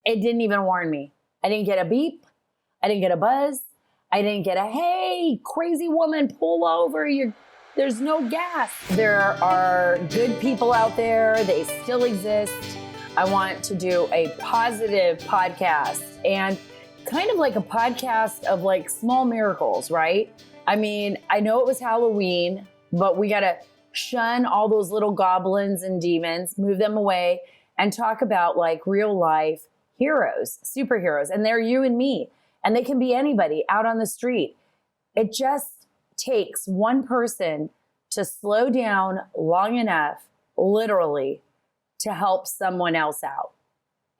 It didn't even warn me. I didn't get a beep. I didn't get a buzz. I didn't get a, hey, crazy woman, pull over. There's no gas. There are good people out there. They still exist. I want to do a positive podcast and kind of like a podcast of like small miracles, right? I mean, I know it was Halloween, but we got to shun all those little goblins and demons, move them away, and talk about like real life heroes, superheroes. And they're you and me. And they can be anybody out on the street. It just takes one person to slow down long enough, literally, to help someone else out.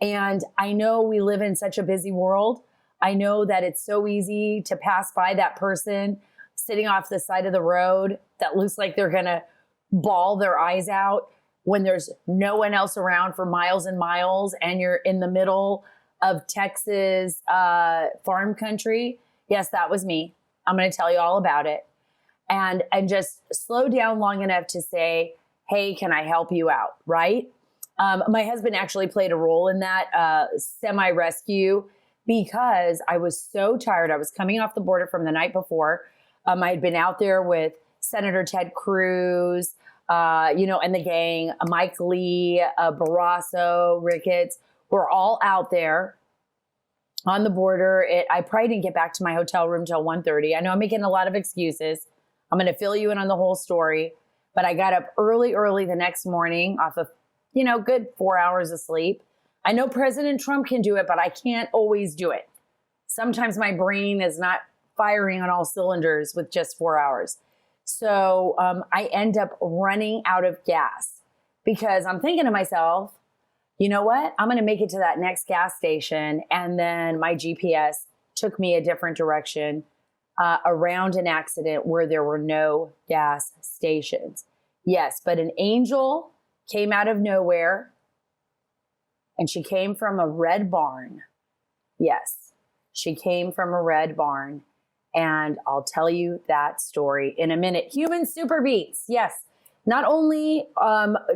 And I know we live in such a busy world. I know that it's so easy to pass by that person sitting off the side of the road that looks like they're gonna bawl their eyes out when there's no one else around for miles and miles and you're in the middle of Texas farm country. Yes, that was me. I'm going to tell you all about it. And just slow down long enough to say, hey, can I help you out? Right? My husband actually played a role in that semi-rescue because I was so tired. I was coming off the border from the night before. I had been out there with Senator Ted Cruz, and the gang, Mike Lee, Barrasso, Ricketts. We're all out there on the border. I probably didn't get back to my hotel room till 1:30. I know I'm making a lot of excuses. I'm going to fill you in on the whole story. But I got up early the next morning off of, good 4 hours of sleep. I know President Trump can do it, but I can't always do it. Sometimes my brain is not firing on all cylinders with just 4 hours. So I end up running out of gas because I'm thinking to myself, you know what? I'm going to make it to that next gas station. And then my GPS took me a different direction around an accident where there were no gas stations. Yes, but an angel came out of nowhere and she came from a red barn. Yes, she came from a red barn. And I'll tell you that story in a minute. Human Super Beets. Yes. Not only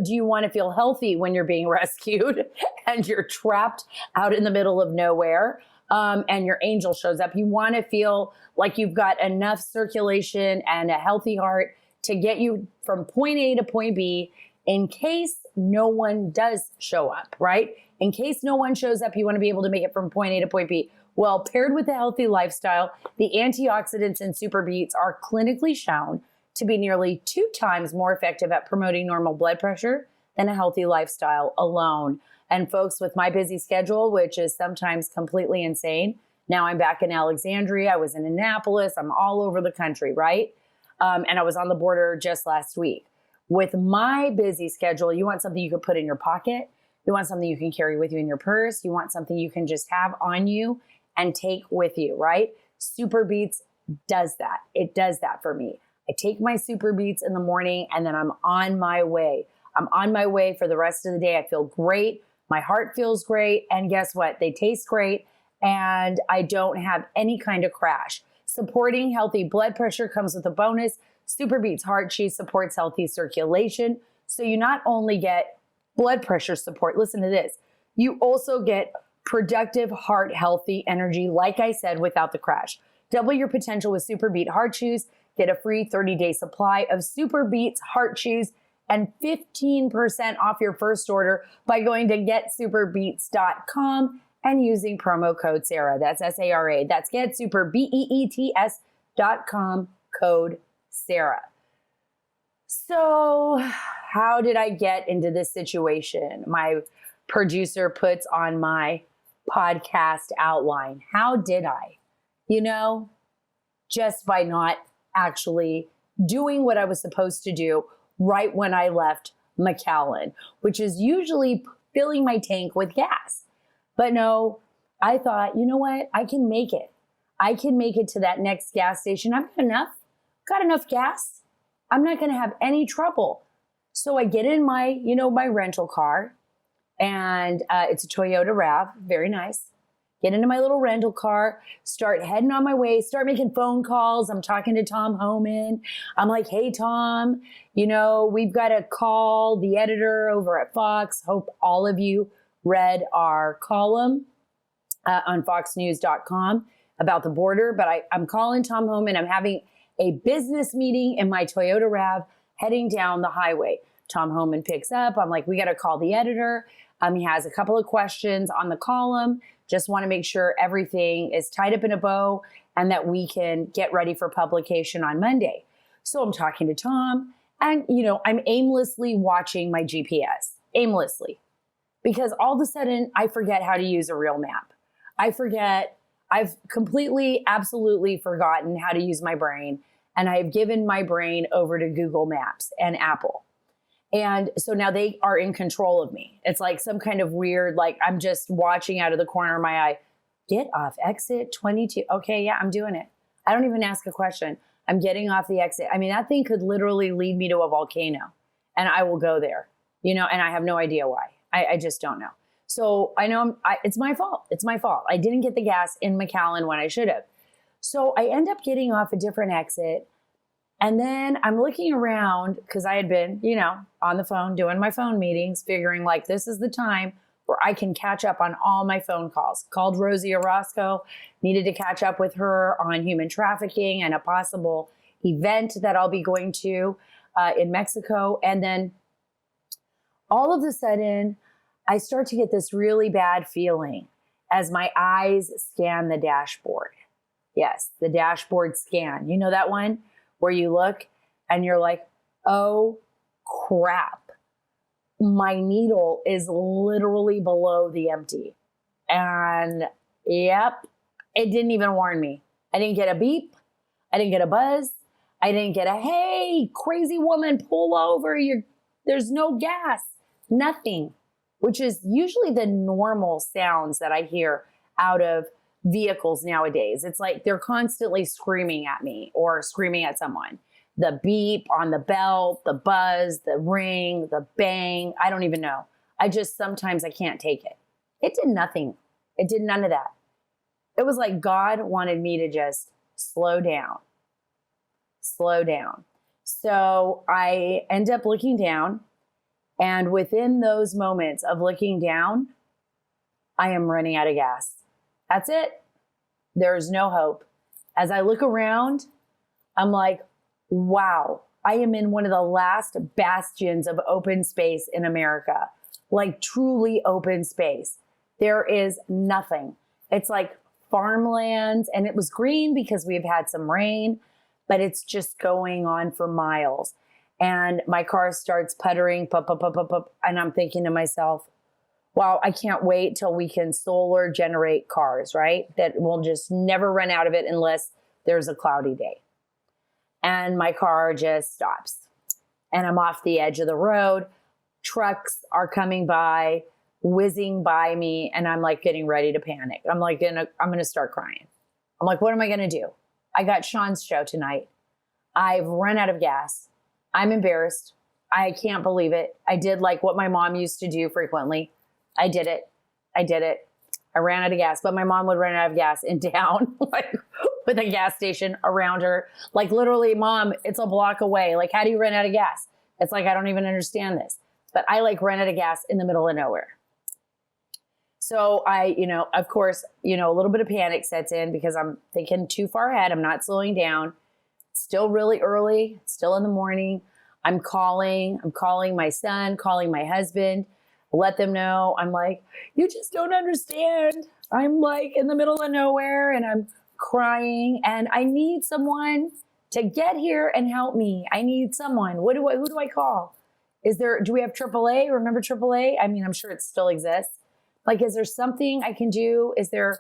do you want to feel healthy when you're being rescued and you're trapped out in the middle of nowhere and your angel shows up, you want to feel like you've got enough circulation and a healthy heart to get you from point A to point B in case no one does show up, right? In case no one shows up, you want to be able to make it from point A to point B. Well, paired with a healthy lifestyle, the antioxidants in Super Beets are clinically shown to be nearly 2 times more effective at promoting normal blood pressure than a healthy lifestyle alone. And folks, with my busy schedule, which is sometimes completely insane, now I'm back in Alexandria, I was in Annapolis, I'm all over the country, right? And I was on the border just last week. With my busy schedule, you want something you can put in your pocket, you want something you can carry with you in your purse, you want something you can just have on you and take with you, right? Super Beets does that. It does that for me. I take my Super Beets in the morning and then I'm on my way. I'm on my way for the rest of the day. I feel great. My heart feels great. And guess what? They taste great. And I don't have any kind of crash. Supporting healthy blood pressure comes with a bonus. Super Beets Heart Cheese supports healthy circulation. So you not only get blood pressure support, listen to this, you also get productive, heart healthy energy, like I said, without the crash. Double your potential with Super Beet Heart Chews. Get a free 30-day supply of Super Beets Heart Chews and 15% off your first order by going to getsuperbeets.com and using promo code Sara. That's S-A-R-A. That's getsuperbeets.com, code Sara. So how did I get into this situation? My producer puts on my podcast outline. How did I? Just by not actually doing what I was supposed to do right when I left McAllen, which is usually filling my tank with gas. But no, I thought, you know what? I can make it. I can make it to that next gas station. I've got enough gas. I'm not going to have any trouble. So I get in my rental car, and it's a Toyota RAV, very nice. Get into my little rental car, start heading on my way, start making phone calls. I'm talking to Tom Homan. I'm like, hey, Tom, we've got to call the editor over at Fox. Hope all of you read our column on foxnews.com about the border. But I'm calling Tom home and I'm having a business meeting in my Toyota RAV heading down the highway. Tom Homan picks up. I'm like, we got to call the editor. He has a couple of questions on the column. Just want to make sure everything is tied up in a bow and that we can get ready for publication on Monday. So I'm talking to Tom and, I'm aimlessly watching my GPS, aimlessly, because all of a sudden I forget how to use a real map. I've completely, absolutely forgotten how to use my brain. And I've given my brain over to Google Maps and Apple. And so now they are in control of me. It's like some kind of weird, like I'm just watching out of the corner of my eye. Get off exit 22. Okay, yeah, I'm doing it. I don't even ask a question. I'm getting off the exit. I mean, that thing could literally lead me to a volcano and I will go there, and I have no idea why. I just don't know. So I know it's my fault. It's my fault. I didn't get the gas in McAllen when I should have. So I end up getting off a different exit. And then I'm looking around because I had been, on the phone doing my phone meetings, figuring like this is the time where I can catch up on all my phone calls. Called Rosie Orozco, needed to catch up with her on human trafficking and a possible event that I'll be going to in Mexico. And then all of a sudden, I start to get this really bad feeling as my eyes scan the dashboard. Yes, the dashboard scan. You know that one? Where you look and you're like, oh crap, my needle is literally below the empty. And yep, it didn't even warn me. I didn't get a beep. I didn't get a buzz. I didn't get a, hey, crazy woman, pull over. There's no gas, nothing, which is usually the normal sounds that I hear out of vehicles nowadays. It's like they're constantly screaming at me or screaming at someone. The beep on the belt, the buzz, the ring, the bang. I don't even know. Sometimes I can't take it. It did nothing. It did none of that. It was like God wanted me to just slow down. So I end up looking down, and within those moments of looking down, I am running out of gas. That's it. There's no hope. As I look around, I'm like, wow, I am in one of the last bastions of open space in America, like truly open space. There is nothing. It's like farmlands, and it was green because we've had some rain, but it's just going on for miles. And my car starts puttering, pup, pup, pup, pup, pup, and I'm thinking to myself, wow, I can't wait till we can solar generate cars, right? That will just never run out of it unless there's a cloudy day. And my car just stops. And I'm off the edge of the road. Trucks are coming by, whizzing by me, and I'm like getting ready to panic. I'm gonna start crying. I'm like, what am I gonna do? I got Sean's show tonight. I've run out of gas. I'm embarrassed. I can't believe it. I did like what my mom used to do frequently. I did it. I ran out of gas, but my mom would run out of gas in town, like with a gas station around her. Like literally, Mom, it's a block away. Like, how do you run out of gas? It's like, I don't even understand this. But I like ran out of gas in the middle of nowhere. So I, of course, a little bit of panic sets in because I'm thinking too far ahead. I'm not slowing down. It's still really early. It's still in the morning. I'm calling my son, calling my husband. Let them know. I'm like, you just don't understand. I'm like in the middle of nowhere and I'm crying and I need someone to get here and help me. I need someone. Who do I call? Do we have AAA? Remember AAA? I mean, I'm sure it still exists. Like, is there something I can do? Is there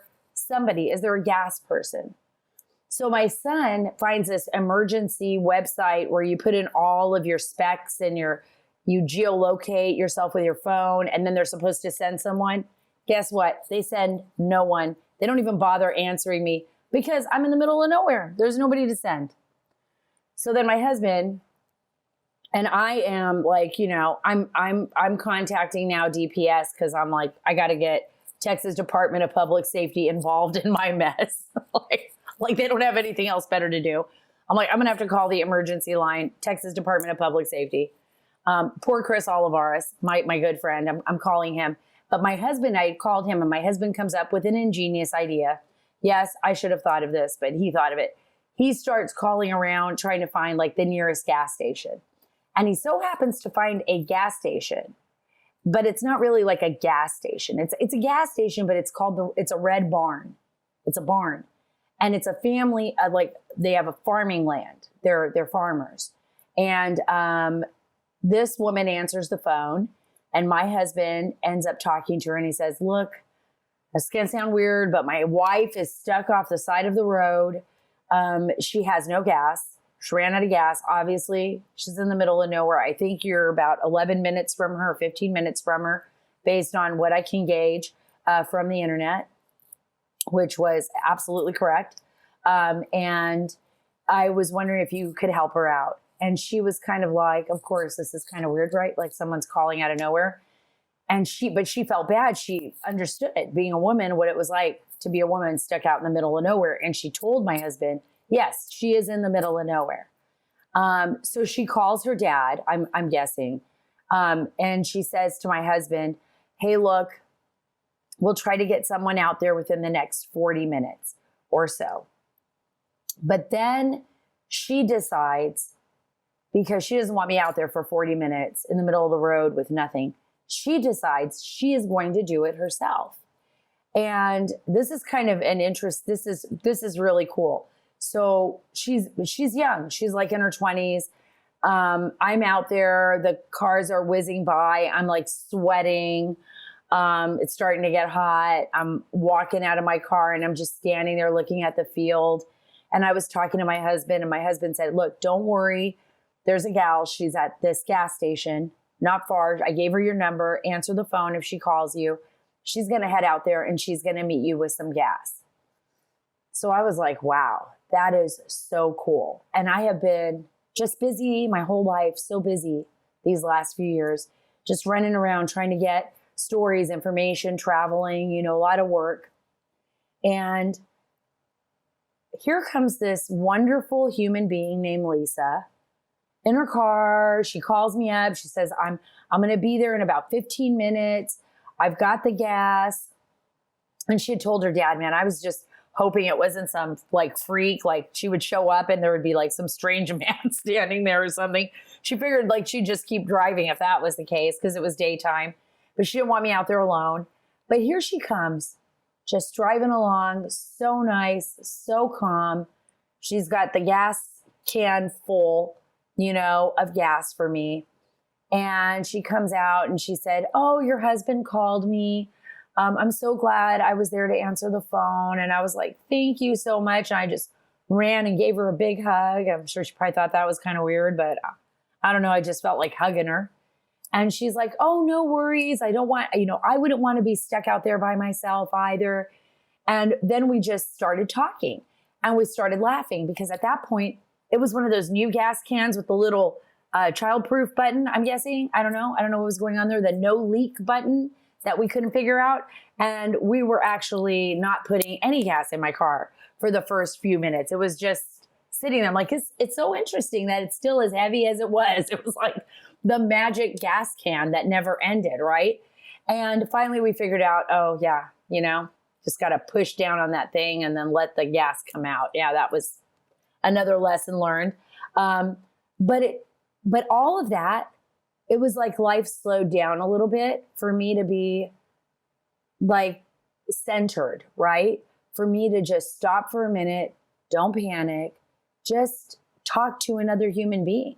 a gas person? So my son finds this emergency website where you put in all of your specs and you geolocate yourself with your phone, and then they're supposed to send someone. Guess what? They send no one. They don't even bother answering me because I'm in the middle of nowhere. There's nobody to send. So then my husband and I am like, I'm contacting now DPS because I'm like, I got to get Texas Department of Public Safety involved in my mess. like they don't have anything else better to do. I'm like, I'm gonna have to call the emergency line, Texas Department of Public Safety. Poor Chris Olivares, my good friend. I'm calling him. But my husband, I had called him, and my husband comes up with an ingenious idea. Yes, I should have thought of this, but he thought of it. He starts calling around trying to find like the nearest gas station. And he so happens to find a gas station, but it's not really like a gas station. It's a gas station, but it's a red barn. It's a barn. And it's a family of like, they have a farming land. They're farmers. And this woman answers the phone, and my husband ends up talking to her, and he says, look, this can sound weird, but my wife is stuck off the side of the road. She has no gas. She ran out of gas. Obviously, she's in the middle of nowhere. I think you're about 11 minutes from her, 15 minutes from her, based on what I can gauge from the internet, which was absolutely correct. And I was wondering if you could help her out. And she was kind of like, of course, this is kind of weird, right? Like someone's calling out of nowhere. But she felt bad. She understood it, being a woman, what it was like to be a woman stuck out in the middle of nowhere. And she told my husband, yes, she is in the middle of nowhere. So she calls her dad, I'm guessing. And she says to my husband, hey, look, we'll try to get someone out there within the next 40 minutes or so. But then she decides, because she doesn't want me out there for 40 minutes in the middle of the road with nothing, she decides she is going to do it herself. And this is kind of an interest. This is really cool. So she's young. She's like in her 20s. I'm out there. The cars are whizzing by. I'm like sweating. It's starting to get hot. I'm walking out of my car, and I'm just standing there looking at the field. And I was talking to my husband, and my husband said, look, don't worry. There's a gal. She's at this gas station, not far. I gave her your number. Answer the phone if she calls you. She's going to head out there, and she's going to meet you with some gas. So I was like, wow, that is so cool. And I have been just busy my whole life, so busy these last few years, just running around trying to get stories, information, traveling, a lot of work. And here comes this wonderful human being named Lisa in her car. She calls me up. She says, I'm going to be there in about 15 minutes. I've got the gas. And she had told her dad, man, I was just hoping it wasn't some like freak, like she would show up and there would be like some strange man standing there or something. She figured like she'd just keep driving if that was the case, because it was daytime, but she didn't want me out there alone. But here she comes, just driving along, so nice, so calm. She's got the gas can full, of gas for me. And she comes out and she said, oh, your husband called me. I'm so glad I was there to answer the phone. And I was like, thank you so much. And I just ran and gave her a big hug. I'm sure she probably thought that was kind of weird, but I don't know. I just felt like hugging her. And she's like, oh, no worries. I don't want, I wouldn't want to be stuck out there by myself either. And then we just started talking and we started laughing, because at that point, it was one of those new gas cans with the little childproof button, I'm guessing. I don't know what was going on there. The no leak button that we couldn't figure out. And we were actually not putting any gas in my car for the first few minutes. It was just sitting there. I'm like, it's so interesting that it's still as heavy as it was. It was like the magic gas can that never ended, right? And finally we figured out, oh yeah, just got to push down on that thing and then let the gas come out. Yeah, that was another lesson learned. But all of that, it was like life slowed down a little bit for me to be like centered, right? For me to just stop for a minute, don't panic, just talk to another human being.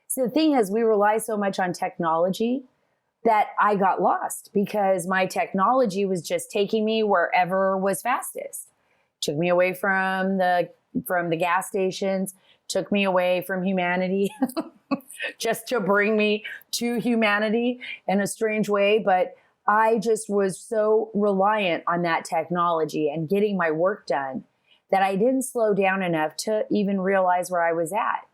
So the thing is, we rely so much on technology that I got lost, because my technology was just taking me wherever was fastest. Took me away from the gas stations, took me away from humanity, just to bring me to humanity in a strange way. But I just was so reliant on that technology and getting my work done that I didn't slow down enough to even realize where I was at.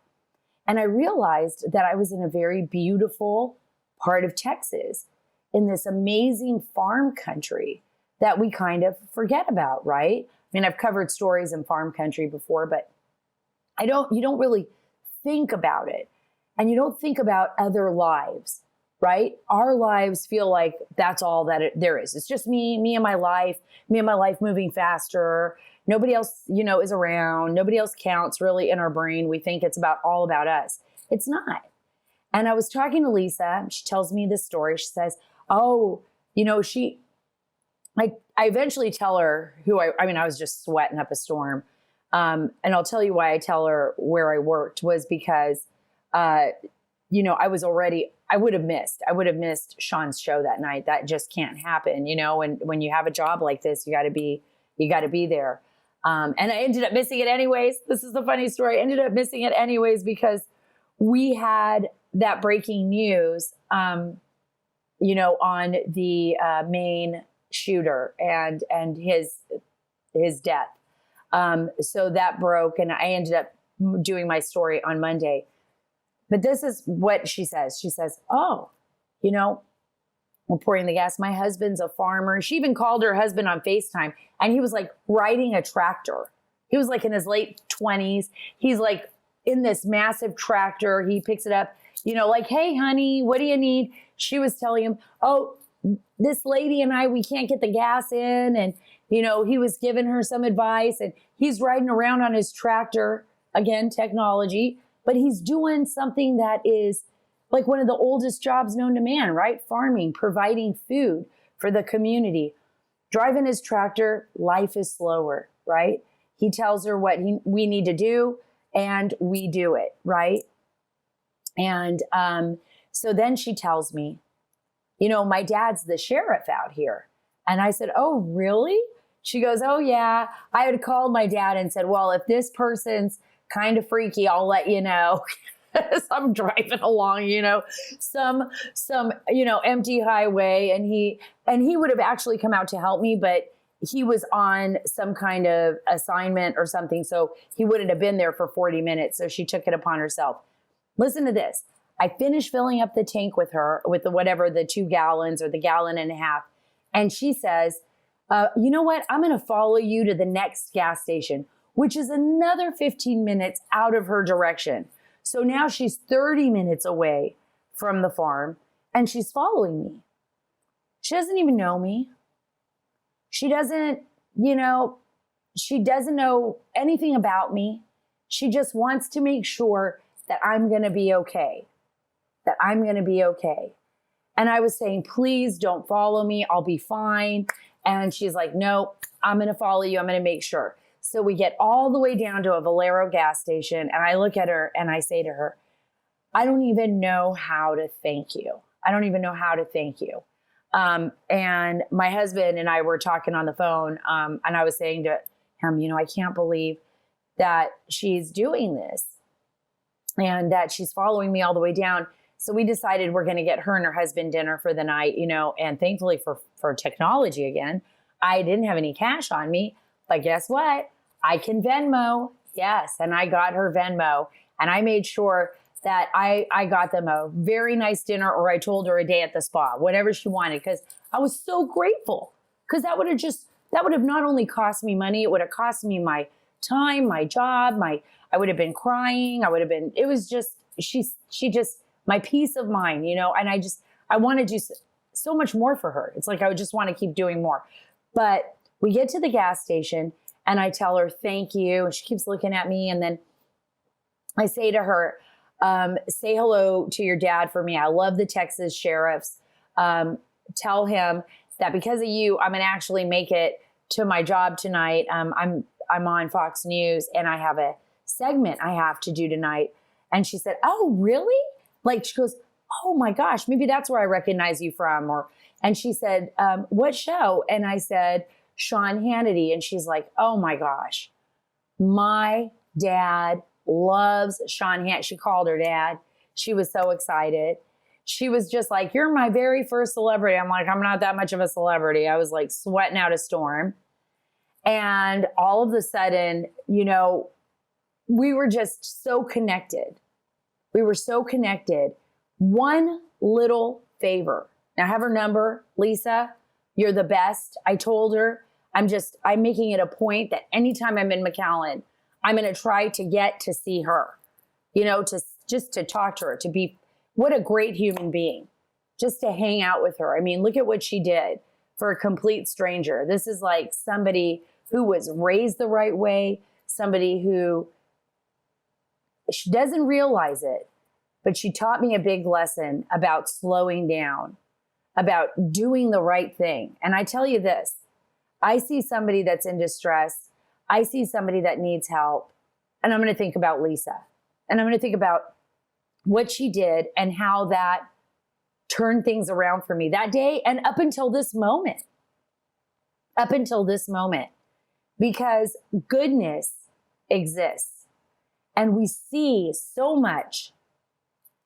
And I realized that I was in a very beautiful part of Texas, in this amazing farm country that we kind of forget about, right? I mean, I've covered stories in farm country before, but you don't really think about it. And you don't think about other lives right? Our lives feel like that's all that there is. It's just me and my life moving faster. Nobody else, is around. Nobody else counts really in our brain. We think it's all about us. It's not. And I was talking to Lisa. She tells me this story. She says, oh, I eventually tell her I was just sweating up a storm. And I'll tell you why I tell her where I worked was because, I would have missed Sean's show that night. That just can't happen. When you have a job like this, you got to be there. And I ended up missing it anyways. This is the funny story. I ended up missing it anyways because we had that breaking news, on the main shooter and his death. So that broke, and I ended up doing my story on Monday. But this is what she says. She says, oh, I'm pouring the gas. My husband's a farmer. She even called her husband on FaceTime, and he was like riding a tractor. He was like in his late 20s. He's like in this massive tractor. He picks it up, like, hey, honey, what do you need? She was telling him, oh, this lady and I, we can't get the gas in. And, he was giving her some advice, and he's riding around on his tractor, again, technology, but he's doing something that is like one of the oldest jobs known to man, right? Farming, providing food for the community. Driving his tractor, life is slower, right? He tells her what we need to do, and we do it, right? And so then she tells me, my dad's the sheriff out here. And I said, oh, really? She goes, oh, yeah. I had called my dad and said, well, if this person's kind of freaky, I'll let you know. As I'm driving along, some empty highway, and he would have actually come out to help me, but he was on some kind of assignment or something, so he wouldn't have been there for 40 minutes. So she took it upon herself. Listen to this. I finished filling up the tank with her with the 2 gallons or the gallon and a half, and she says, you know what? I'm going to follow you to the next gas station, which is another 15 minutes out of her direction. So now she's 30 minutes away from the farm, and she's following me. She doesn't even know me. She doesn't know anything about me. She just wants to make sure that I'm going to be okay. And I was saying, please don't follow me. I'll be fine. And she's like, no, I'm going to follow you. I'm going to make sure. So we get all the way down to a Valero gas station, and I look at her and I say to her, I don't even know how to thank you. And my husband and I were talking on the phone, and I was saying to him, I can't believe that she's doing this and that she's following me all the way down. So we decided we're going to get her and her husband dinner for the night, and thankfully for technology again, I didn't have any cash on me. But guess what? I can Venmo. Yes. And I got her Venmo, and I made sure that I got them a very nice dinner, or I told her a day at the spa, whatever she wanted, because I was so grateful, because that would have not only cost me money, it would have cost me my time, my job, I would have been crying. It was just, she just, my peace of mind, and I want to do so much more for her. It's like, I would just want to keep doing more. But we get to the gas station, and I tell her, thank you. And she keeps looking at me. And then I say to her, say hello to your dad for me. I love the Texas sheriffs. Tell him that because of you, I'm going to actually make it to my job tonight. I'm on Fox News, and I have a segment I have to do tonight. And she said, oh, really? Like, she goes, oh my gosh, maybe that's where I recognize you from. And she said, what show? And I said, Sean Hannity. And she's like, oh my gosh, my dad loves Sean Hannity. She called her dad. She was so excited. She was just like, you're my very first celebrity. I'm like, I'm not that much of a celebrity. I was like sweating out a storm. And all of a sudden, we were just so connected. We were so connected. One little favor. Now I have her number, Lisa. You're the best. I told her, I'm making it a point that anytime I'm in McAllen, I'm going to try to get to see her, to talk to her, what a great human being. just to hang out with her. I mean, look at what she did for a complete stranger. This is like somebody who was raised the right way, somebody who, she doesn't realize it, but she taught me a big lesson about slowing down, about doing the right thing. And I tell you this, I see somebody that's in distress, I see somebody that needs help, and I'm going to think about Lisa. And I'm going to think about what she did and how that turned things around for me that day and up until this moment. Up until this moment. Because goodness exists. And we see so much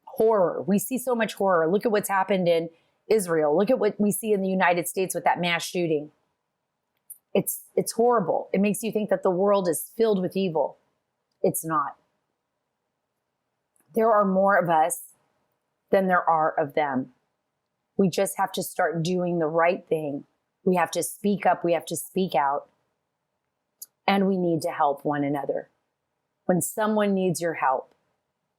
horror. We see so much horror. Look at what's happened in Israel. Look at what we see in the United States with that mass shooting. It's horrible. It makes you think that the world is filled with evil. It's not. There are more of us than there are of them. We just have to start doing the right thing. We have to speak up. We have to speak out. And we need to help one another. When someone needs your help,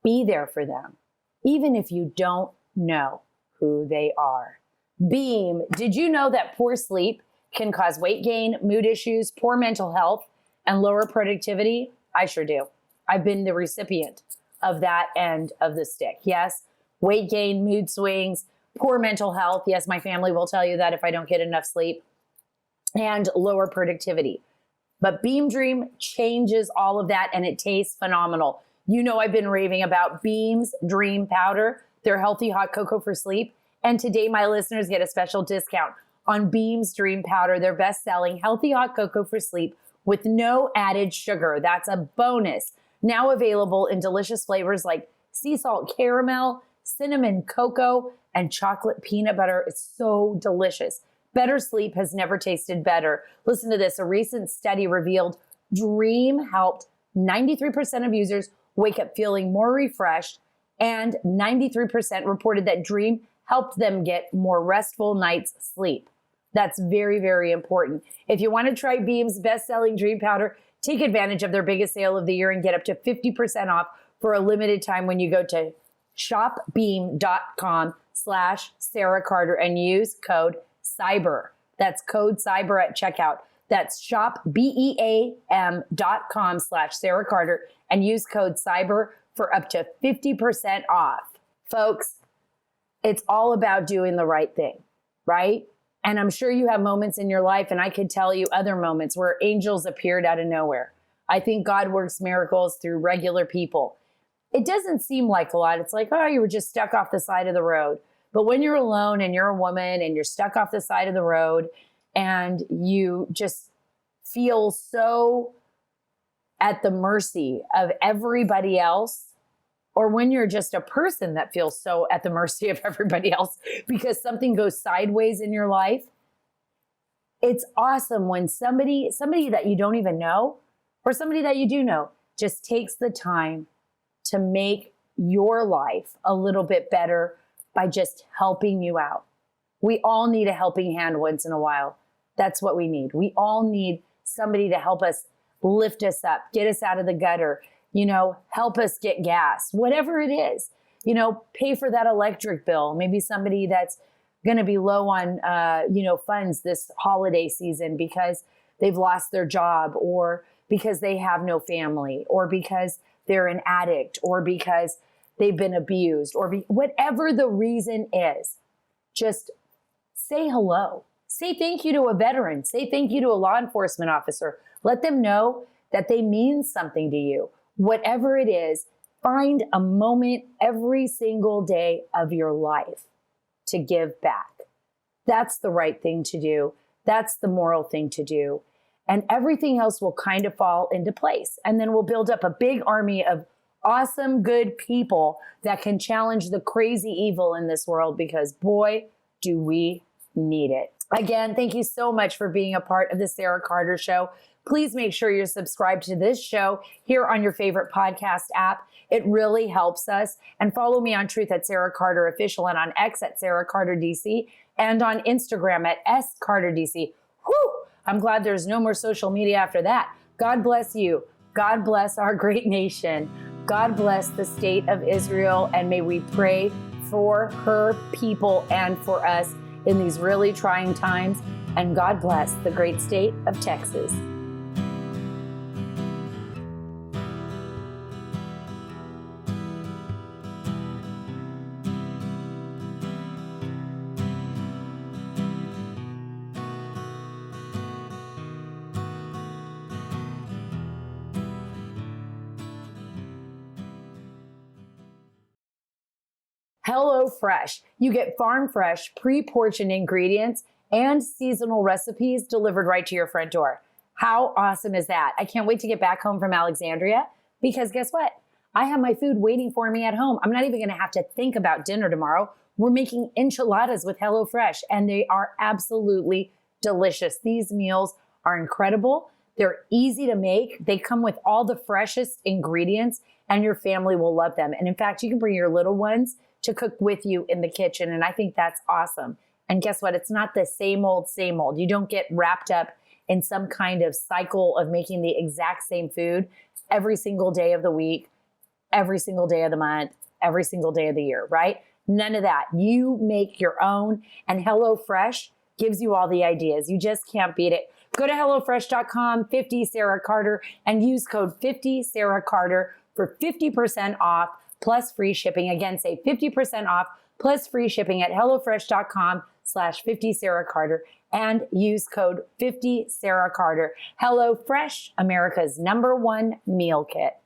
be there for them, even if you don't know who they are. Beam, did you know that poor sleep can cause weight gain, mood issues, poor mental health, and lower productivity? I sure do. I've been the recipient of that end of the stick. Yes, weight gain, mood swings, poor mental health. Yes, my family will tell you that if I don't get enough sleep, and lower productivity. But Beam Dream changes all of that, and it tastes phenomenal. You know I've been raving about Beam's Dream Powder, their healthy hot cocoa for sleep. And today my listeners get a special discount on Beam's Dream Powder, their best-selling healthy hot cocoa for sleep with no added sugar. That's a bonus. Now available in delicious flavors like sea salt caramel, cinnamon cocoa, and chocolate peanut butter. It's so delicious. Better sleep has never tasted better. Listen to this. A recent study revealed Dream helped 93% of users wake up feeling more refreshed, and 93% reported that Dream helped them get more restful night's sleep. That's very, very important. If you want to try Beam's best-selling Dream Powder, take advantage of their biggest sale of the year and get up to 50% off for a limited time when you go to shopbeam.com/Sara Carter and use code CYBER. That's code CYBER at checkout. That's shopbeam.com/Sara Carter and use code CYBER for up to 50% off. Folks, it's all about doing the right thing, right? And I'm sure you have moments in your life, and I could tell you other moments where angels appeared out of nowhere. I think God works miracles through regular people. It doesn't seem like a lot. It's like, oh, you were just stuck off the side of the road. But when you're alone and you're a woman and you're stuck off the side of the road and you just feel so at the mercy of everybody else, or when you're just a person that feels so at the mercy of everybody else because something goes sideways in your life, it's awesome when somebody that you don't even know or somebody that you do know just takes the time to make your life a little bit better by just helping you out. We all need a helping hand once in a while. That's what we need. We all need somebody to help us lift us up, get us out of the gutter, help us get gas, whatever it is, pay for that electric bill. Maybe somebody that's going to be low on, funds this holiday season because they've lost their job, or because they have no family, or because they're an addict, or because they've been abused, or whatever the reason is. Just say hello. Say thank you to a veteran. Say thank you to a law enforcement officer. Let them know that they mean something to you. Whatever it is, find a moment every single day of your life to give back. That's the right thing to do. That's the moral thing to do. And everything else will kind of fall into place. And then we'll build up a big army of awesome, good people that can challenge the crazy evil in this world, because boy, do we need it. Again, thank you so much for being a part of the Sara Carter Show. Please make sure you're subscribed to this show here on your favorite podcast app. It really helps us. And follow me on Truth at Sara Carter Official, and on X at Sara Carter DC, and on Instagram at SCarterDC. Whew! I'm glad there's no more social media after that. God bless you. God bless our great nation. God bless the state of Israel. And may we pray for her people and for us in these really trying times. And God bless the great state of Texas. HelloFresh. You get farm fresh, pre-portioned ingredients and seasonal recipes delivered right to your front door. How awesome is that? I can't wait to get back home from Alexandria because guess what? I have my food waiting for me at home. I'm not even going to have to think about dinner tomorrow. We're making enchiladas with HelloFresh and they are absolutely delicious. These meals are incredible. They're easy to make. They come with all the freshest ingredients and your family will love them. And in fact, you can bring your little ones to cook with you in the kitchen. And I think that's awesome. And guess what? It's not the same old, same old. You don't get wrapped up in some kind of cycle of making the exact same food every single day of the week, every single day of the month, every single day of the year, right? None of that. You make your own, and HelloFresh gives you all the ideas. You just can't beat it. Go to HelloFresh.com, 50 Sarah Carter, and use code 50 Sarah Carter for 50% off plus free shipping. Again, say 50% off plus free shipping at HelloFresh.com/50 Sarah Carter and use code 50 Sarah Carter. HelloFresh, America's #1 meal kit.